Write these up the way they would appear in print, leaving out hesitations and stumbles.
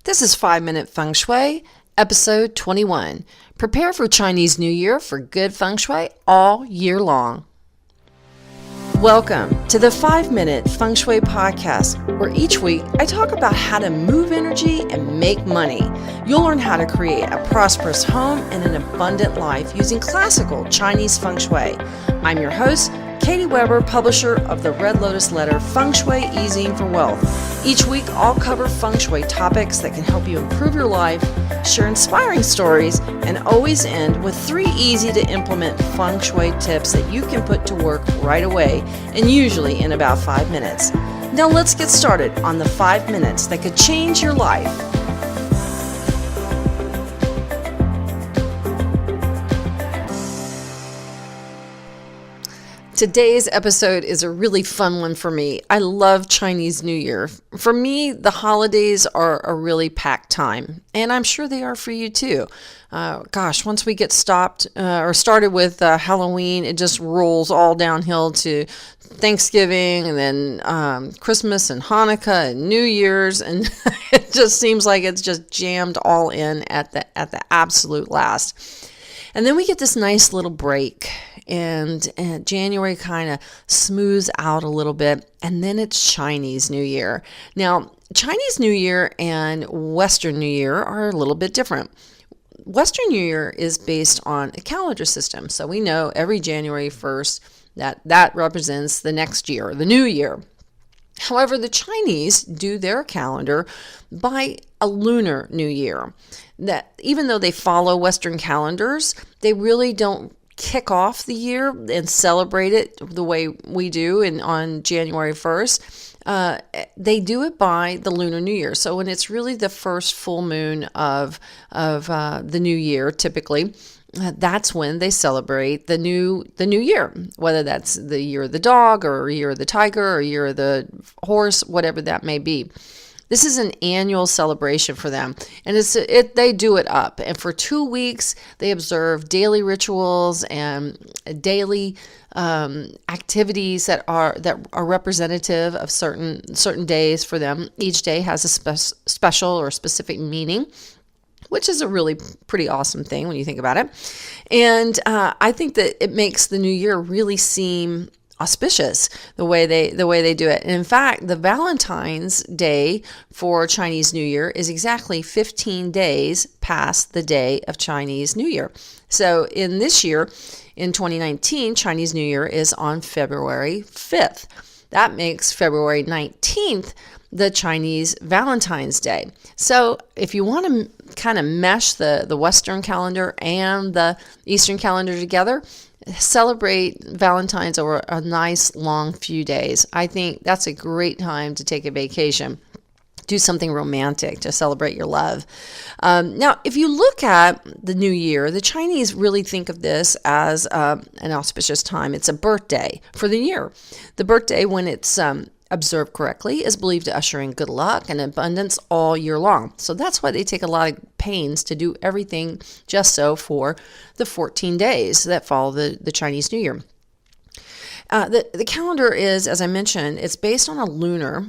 This is 5 Minute Feng Shui, episode 21. Prepare for Chinese New Year for good Feng Shui all year long. Welcome to the 5 Minute Feng Shui podcast, where each week I talk about how to move energy and make money. You'll learn how to create a prosperous home and an abundant life using classical Chinese Feng Shui. I'm your host, Katie Weber, publisher of the Red Lotus Letter, Feng Shui Easing for Wealth. Each week, I'll cover Feng Shui topics that can help you improve your life, share inspiring stories, and always end with 3 easy-to-implement Feng Shui tips that you can put to work right away, and usually in about 5 minutes. Now let's get started on the 5 minutes that could change your life. Today's episode is a really fun one for me. I love Chinese New Year. For me, the holidays are a really packed time, and I'm sure they are for you too. Once we get started with Halloween, it just rolls all downhill to Thanksgiving and then Christmas and Hanukkah and New Year's, and it just seems like it's just jammed all in at the absolute last. And then we get this nice little break, and January kind of smooths out a little bit, and then it's Chinese New Year. Now, Chinese New Year and Western New Year are a little bit different. Western New Year is based on a calendar system, so we know every January 1st that represents the next year, the new year. However, the Chinese do their calendar by a Lunar New Year. That even though they follow Western calendars, they really don't kick off the year and celebrate it the way we do on January 1st. They do it by the Lunar New Year. So when it's really the first full moon of the new year, typically, that's when they celebrate the new year, whether that's the year of the dog or year of the tiger or year of the horse, whatever that may be. This is an annual celebration for them, and they do it up. And for 2 weeks, they observe daily rituals and daily activities that are representative of certain days for them. Each day has a special or specific meaning, which is a really pretty awesome thing when you think about it. And I think that it makes the new year really seem auspicious the way they do it. And in fact, the Valentine's Day for Chinese New Year is exactly 15 days past the day of Chinese New Year. So in this year, in 2019, Chinese New Year is on February 5th. That makes February 19th the Chinese Valentine's Day. So if you want to kind of mesh the Western calendar and the Eastern calendar together, celebrate Valentine's over a nice long few days. I think that's a great time to take a vacation. Do something romantic to celebrate your love. Now, if you look at the new year, the Chinese really think of this as an auspicious time. It's a birthday for the year. The birthday, when it's observed correctly, is believed to usher in good luck and abundance all year long. So that's why they take a lot of pains to do everything just so for the 14 days that follow the Chinese New Year. The calendar is, as I mentioned, it's based on a lunar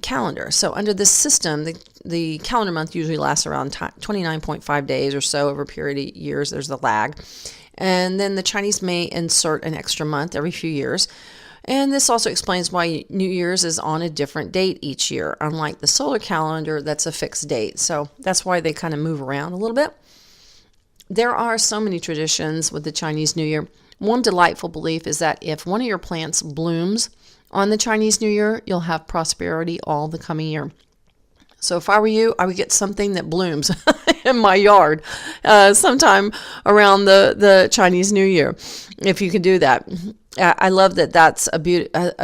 calendar. So under this system, the calendar month usually lasts around 29.5 days or so over a period of years. There's the lag. And then the Chinese may insert an extra month every few years. And this also explains why New Year's is on a different date each year, unlike the solar calendar that's a fixed date. So that's why they kind of move around a little bit. There are so many traditions with the Chinese New Year. One delightful belief is that if one of your plants blooms on the Chinese New Year, you'll have prosperity all the coming year. So if I were you, I would get something that blooms in my yard sometime around the Chinese New Year, if you can do that. I love that that's a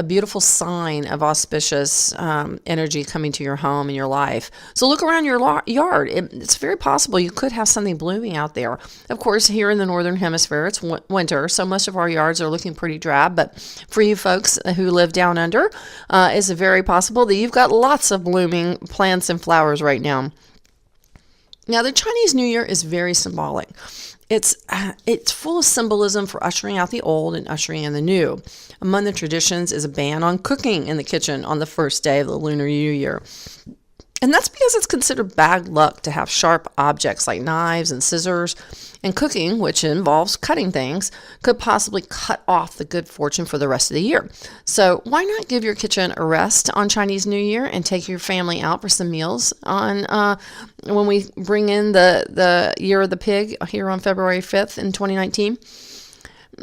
beautiful sign of auspicious energy coming to your home and your life. So look around your yard. It's very possible you could have something blooming out there. Of course, here in the Northern Hemisphere, it's winter, so most of our yards are looking pretty drab. But for you folks who live down under, it's very possible that you've got lots of blooming plants and flowers right now. Now, the Chinese New Year is very symbolic. It's full of symbolism for ushering out the old and ushering in the new. Among the traditions is a ban on cooking in the kitchen on the first day of the Lunar New Year. And that's because it's considered bad luck to have sharp objects like knives and scissors. And cooking, which involves cutting things, could possibly cut off the good fortune for the rest of the year. So why not give your kitchen a rest on Chinese New Year and take your family out for some meals on when we bring in the Year of the Pig here on February 5th in 2019?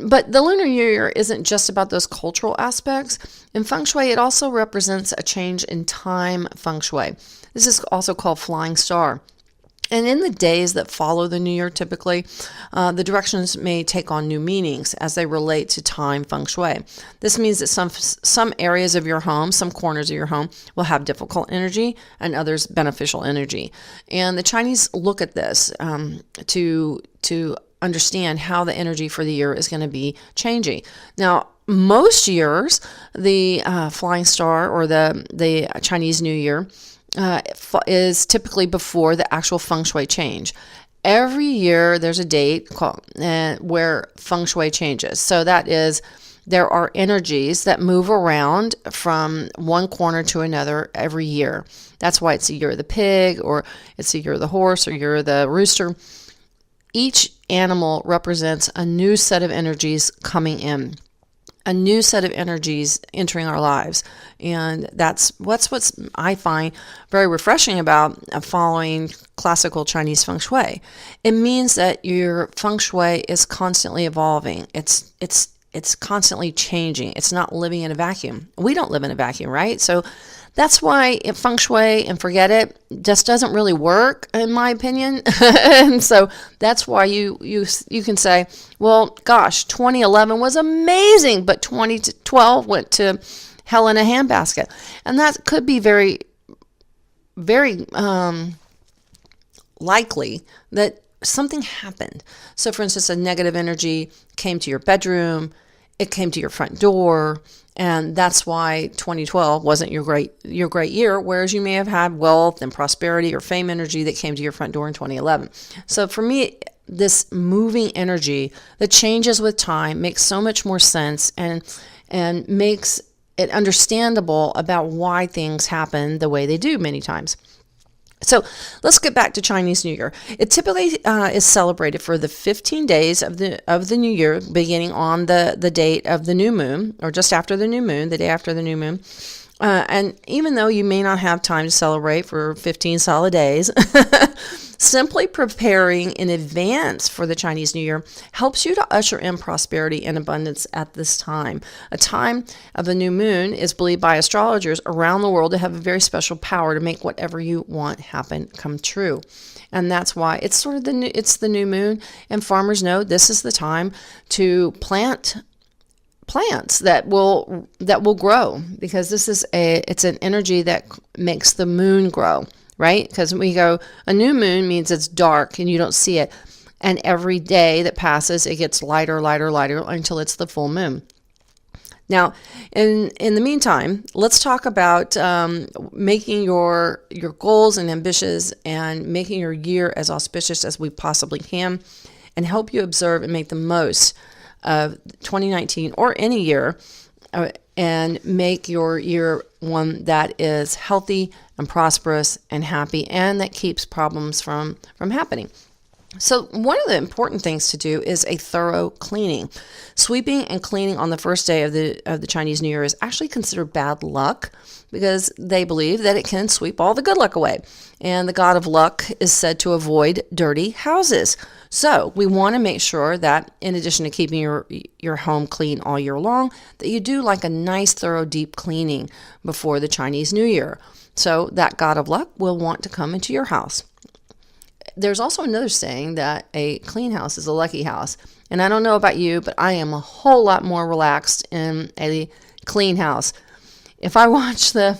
But the Lunar New Year isn't just about those cultural aspects. In Feng Shui, it also represents a change in time Feng Shui. This is also called flying star. And in the days that follow the New Year, typically, the directions may take on new meanings as they relate to time Feng Shui. This means that some areas of your home, some corners of your home, will have difficult energy and others beneficial energy. And the Chinese look at this to understand how the energy for the year is going to be changing. Now, most years, the flying star or the Chinese New Year is typically before the actual Feng Shui change. Every year there's a date where Feng Shui changes. So that is, there are energies that move around from one corner to another every year. That's why it's the Year of the Pig, or it's the Year of the Horse, or Year of the Rooster. Each animal represents a new set of energies coming in. A new set of energies entering our lives. And that's what I find very refreshing about following classical Chinese Feng Shui. It means that your Feng Shui is constantly evolving. It's constantly changing. It's not living in a vacuum. We don't live in a vacuum, right? So that's why Feng Shui and forget it just doesn't really work, in my opinion. And so that's why you can say, well, gosh, 2011 was amazing, but 2012 went to hell in a handbasket. And that could be very, very likely that something happened. So, for instance, a negative energy came to your bedroom, it came to your front door, and that's why 2012 wasn't your great year, whereas you may have had wealth and prosperity or fame energy that came to your front door in 2011. So for me, this moving energy that changes with time makes so much more sense and makes it understandable about why things happen the way they do many times. So let's get back to Chinese New Year. It typically is celebrated for the 15 days of the New Year, beginning on the date of the new moon, or just after the new moon, the day after the new moon. And even though you may not have time to celebrate for 15 solid days, simply preparing in advance for the Chinese New Year helps you to usher in prosperity and abundance at this time. A time of the new moon is believed by astrologers around the world to have a very special power to make whatever you want happen come true. And that's why it's sort of it's the new moon, and farmers know this is the time to plant plants that will grow, because it's an energy that makes the moon grow, right? Because we go, a new moon means it's dark and you don't see it, and every day that passes it gets lighter until it's the full moon. Now, in the meantime, let's talk about making your goals and ambitions and making your year as auspicious as we possibly can, and help you observe and make the most of 2019 or any year, and make your year one that is healthy and prosperous and happy, and that keeps problems from happening. So one of the important things to do is a thorough cleaning. Sweeping and cleaning on the first day of the Chinese New Year is actually considered bad luck, because they believe that it can sweep all the good luck away. And the god of luck is said to avoid dirty houses. So we want to make sure that, in addition to keeping your home clean all year long, that you do like a nice, thorough, deep cleaning before the Chinese New Year. So that god of luck will want to come into your house. There's also another saying that a clean house is a lucky house. And I don't know about you, but I am a whole lot more relaxed in a clean house. If I watch the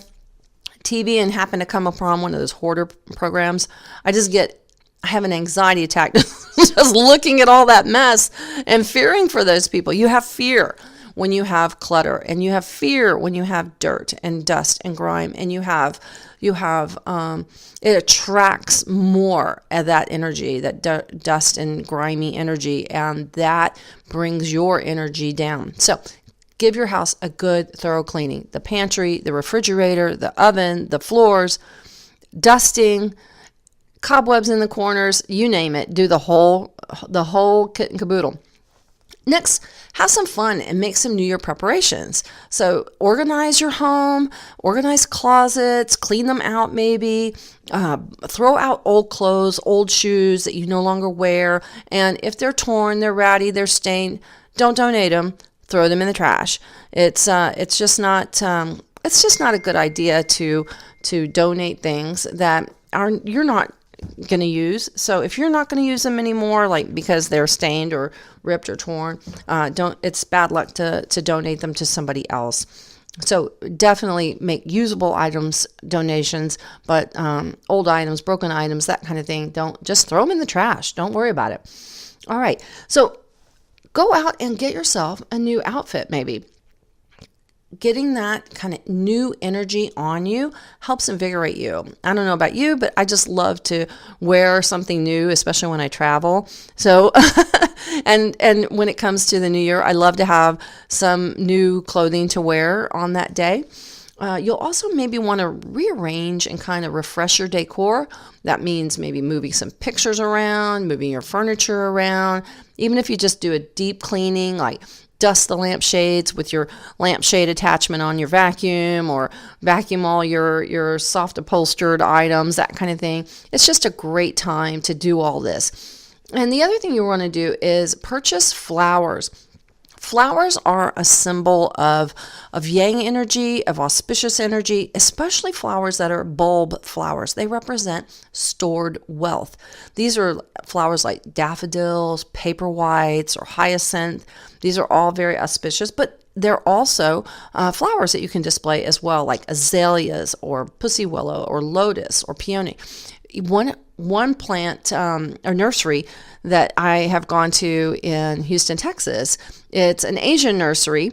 TV and happen to come upon one of those hoarder programs, I have an anxiety attack just looking at all that mess and fearing for those people. You have fear when you have clutter, and you have fear when you have dirt and dust and grime, and you have it attracts more of that energy, that dust and grimy energy, and that brings your energy down. So give your house a good, thorough cleaning. The pantry, the refrigerator, the oven, the floors, dusting, cobwebs in the corners, you name it. Do the whole kit and caboodle. Next, have some fun and make some New Year preparations. So organize your home, organize closets, clean them out maybe, throw out old clothes, old shoes that you no longer wear, and if they're torn, they're ratty, they're stained, don't donate them, throw them in the trash. It's just not a good idea to donate things that you're not going to use. So if you're not going to use them anymore, like because they're stained or ripped or torn, it's bad luck to donate them to somebody else. So definitely make usable items donations, but old items, broken items, that kind of thing, don't just throw them in the trash. Don't worry about it. All right. So go out and get yourself a new outfit maybe. Getting that kind of new energy on you helps invigorate you. I don't know about you, but I just love to wear something new, especially when I travel. So, and when it comes to the new year, I love to have some new clothing to wear on that day. You'll also maybe want to rearrange and kind of refresh your decor. That means maybe moving some pictures around, moving your furniture around. Even if you just do a deep cleaning, like dust the lampshades with your lampshade attachment on your vacuum, or vacuum all your soft upholstered items, that kind of thing. It's just a great time to do all this. And the other thing you want to do is purchase flowers. Flowers are a symbol of yang energy, of auspicious energy, especially flowers that are bulb flowers. They represent stored wealth. These are flowers like daffodils, paper whites, or hyacinth. These are all very auspicious, but they're also flowers that you can display as well, like azaleas or pussy willow or lotus or peony. One plant or nursery that I have gone to in Houston, Texas, it's an Asian nursery,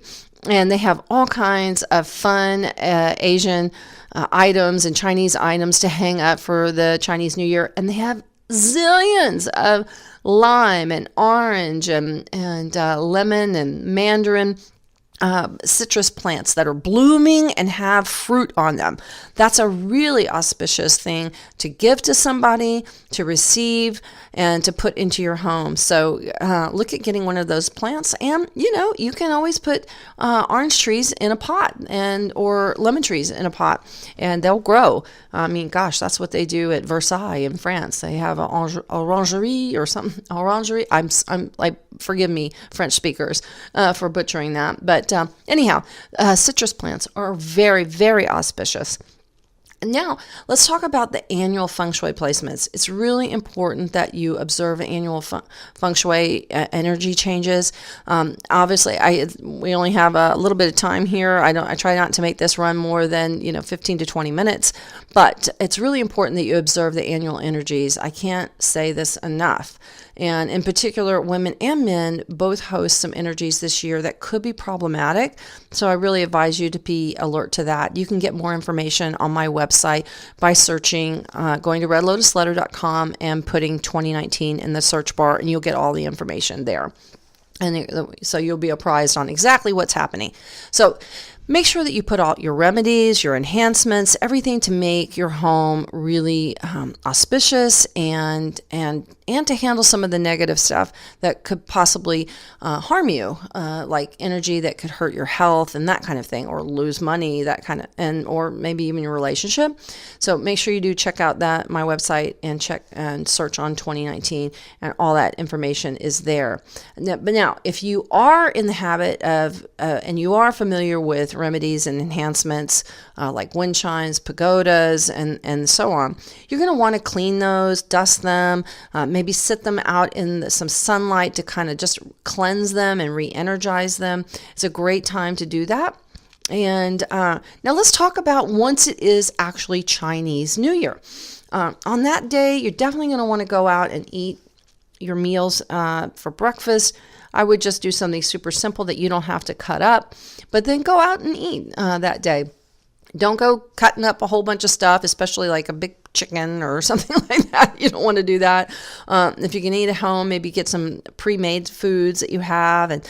and they have all kinds of fun Asian items and Chinese items to hang up for the Chinese New Year, and they have zillions of lime and orange and lemon and mandarin citrus plants that are blooming and have fruit on them. That's a really auspicious thing to give to somebody, to receive, and to put into your home. So look at getting one of those plants, and you can always put orange trees in a pot or lemon trees in a pot, and they'll grow. I mean, gosh, that's what they do at Versailles in France. They have an orangerie or something. Orangerie. I'm like, forgive me, French speakers, for butchering that. But anyhow, citrus plants are very, very auspicious. And now let's talk about the annual Feng Shui placements. It's really important that you observe annual Feng Shui energy changes. Obviously, we only have a little bit of time here. I try not to make this run more than 15 to 20 minutes, but it's really important that you observe the annual energies. I can't say this enough. And in particular, women and men both host some energies this year that could be problematic. So I really advise you to be alert to that. You can get more information on my website by searching, going to redlotusletter.com and putting 2019 in the search bar, and you'll get all the information there. And so you'll be apprised on exactly what's happening. So make sure that you put out your remedies, your enhancements, everything to make your home really auspicious and to handle some of the negative stuff that could possibly harm you, like energy that could hurt your health and that kind of thing, or lose money, that kind of, or maybe even your relationship. So make sure you do check out my website and check and search on 2019, and all that information is there. But now, if you are in the habit of and you are familiar with remedies and enhancements like wind chimes, pagodas, and so on, you're going to want to clean those, dust them, maybe sit them out in some sunlight to kind of just cleanse them and re-energize them. It's a great time to do that. And now let's talk about once it is actually Chinese New Year. On that day, you're definitely going to want to go out and eat your meals for breakfast. I would just do something super simple that you don't have to cut up, but then go out and eat that day. Don't go cutting up a whole bunch of stuff, especially like a big chicken or something like that. You don't want to do that. If you can eat at home, maybe get some pre-made foods that you have, and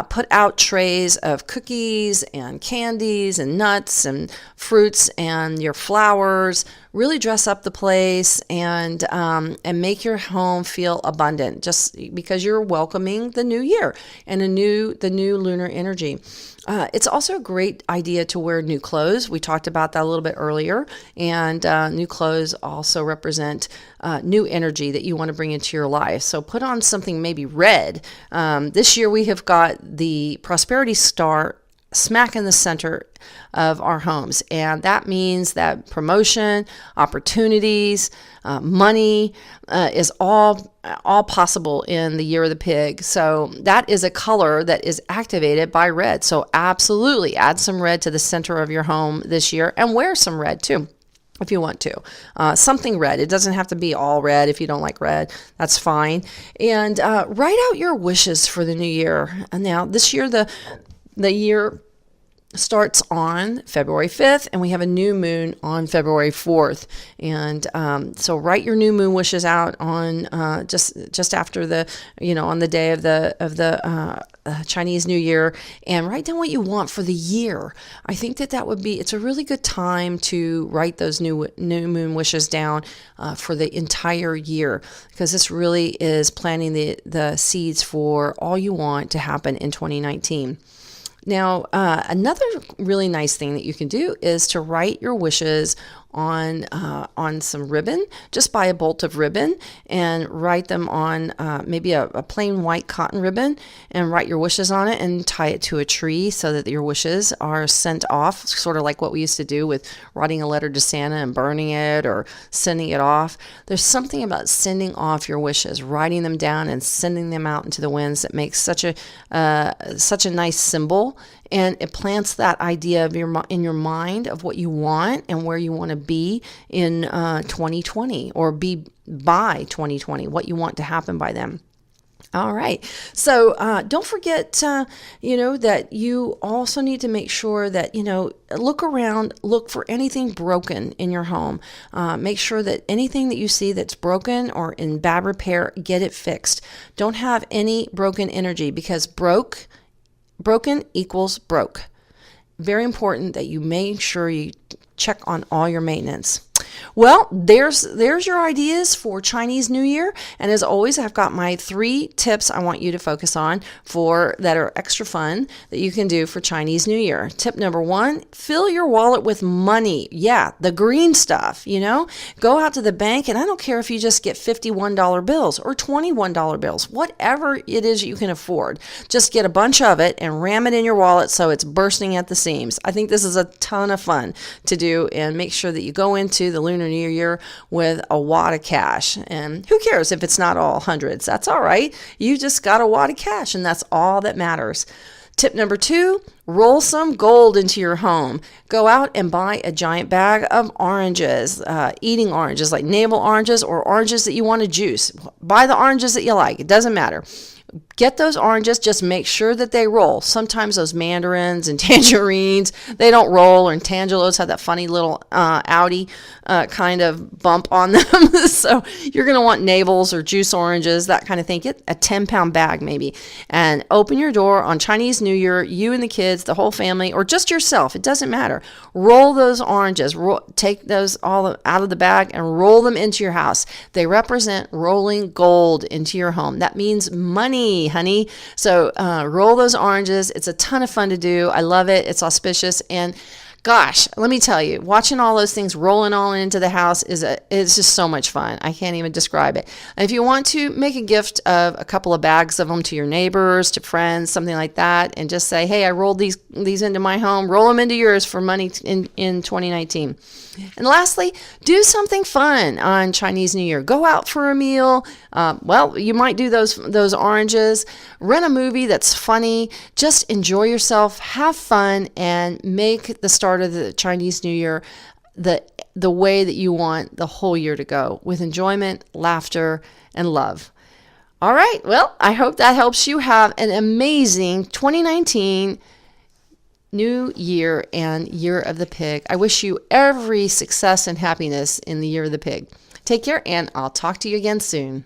put out trays of cookies and candies and nuts and fruits and your flowers. really dress up the place and make your home feel abundant, just because you're welcoming the new year and the new lunar energy. It's also a great idea to wear new clothes. We talked about that a little bit earlier. And new clothes also represent new energy that you want to bring into your life. So put on something maybe red. This year we have got the prosperity star smack in the center of our homes. And that means that promotion, opportunities, money is all possible in the year of the pig. So that is a color that is activated by red. So absolutely add some red to the center of your home this year and wear some red too, if you want to. Something red. It doesn't have to be all red. If you don't like red, that's fine. And write out your wishes for the new year. And now this year, the year starts on February 5th, and we have a new moon on February 4th. And so write your new moon wishes out on just after on the day of the Chinese New Year, and write down what you want for the year. I think it's a really good time to write those new moon wishes down for the entire year, because this really is planting the seeds for all you want to happen in 2019. Now, another really nice thing that you can do is to write your wishes on some ribbon. Just buy a bolt of ribbon and write them on maybe a plain white cotton ribbon, and write your wishes on it and tie it to a tree so that your wishes are sent off, sort of like what we used to do with writing a letter to Santa and burning it or sending it off. There's something about sending off your wishes, writing them down and sending them out into the winds that makes such a nice symbol. And it plants that idea in your mind of what you want and where you want to be in 2020, or be by 2020, what you want to happen by then. All right. So don't forget, that you also need to make sure that, look around, look for anything broken in your home. Make sure that anything that you see that's broken or in bad repair, get it fixed. Don't have any broken energy, because broken equals broke. Very important that you make sure you check on all your maintenance. Well, there's your ideas for Chinese New Year. And as always, I've got my 3 tips I want you to focus on that are extra fun that you can do for Chinese New Year. Tip number 1, fill your wallet with money. Yeah, the green stuff, Go out to the bank, and I don't care if you just get $51 bills or $21 bills, whatever it is you can afford. Just get a bunch of it and ram it in your wallet so it's bursting at the seams. I think this is a ton of fun to do, and make sure that you go into the Lunar New Year with a wad of cash. And who cares if it's not all hundreds? That's all right. You just got a wad of cash, and that's all that matters. Tip number 2, roll some gold into your home. Go out and buy a giant bag of oranges, eating oranges, like navel oranges or oranges that you want to juice. Buy the oranges that you like. It doesn't matter. Get those oranges, just make sure that they roll. Sometimes those mandarins and tangerines, they don't roll, or tangelos have that funny little Audi kind of bump on them. So you're going to want navels or juice oranges, that kind of thing. Get a 10-pound bag maybe, and open your door on Chinese New Year, you and the kids, the whole family, or just yourself. It doesn't matter. Roll those oranges. Take those all out of the bag and roll them into your house. They represent rolling gold into your home. That means money, honey. So roll those oranges. It's a ton of fun to do. I love it. It's auspicious. And gosh, let me tell you, watching all those things rolling all into the house it's just so much fun. I can't even describe it. And if you want to, make a gift of a couple of bags of them to your neighbors, to friends, something like that, and just say, hey, I rolled these into my home. Roll them into yours for money in 2019. And lastly, do something fun on Chinese New Year. Go out for a meal. You might do those oranges. Rent a movie that's funny. Just enjoy yourself. Have fun, and make the start of the Chinese New Year the way that you want the whole year to go, with enjoyment, laughter, and love. All right. Well, I hope that helps you have an amazing 2019 New Year and Year of the Pig. I wish you every success and happiness in the Year of the Pig. Take care, and I'll talk to you again soon.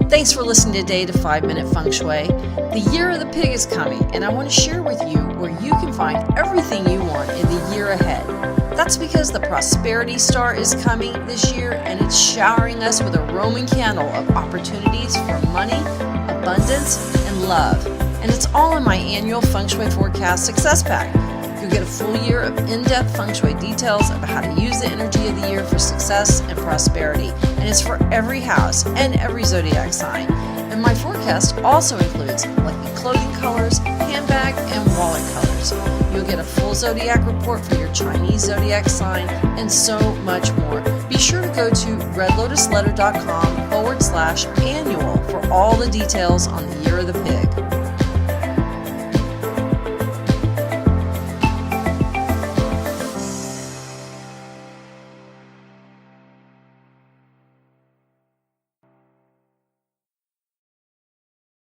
Thanks for listening today to 5-Minute Feng Shui. The Year of the Pig is coming, and I want to share with you where you can find everything you want in the year ahead. That's because the prosperity star is coming this year, and it's showering us with a Roman candle of opportunities for money, abundance, and love. And it's all in my annual Feng Shui Forecast Success Pack. You'll get a full year of in-depth Feng Shui details about how to use the energy of the year for success and prosperity. And it's for every house and every zodiac sign. And my forecast also includes lucky clothing colors, handbag, and wallet colors. You'll get a full zodiac report for your Chinese zodiac sign and so much more. Be sure to go to redlotusletter.com/annual for all the details on the year of the pig.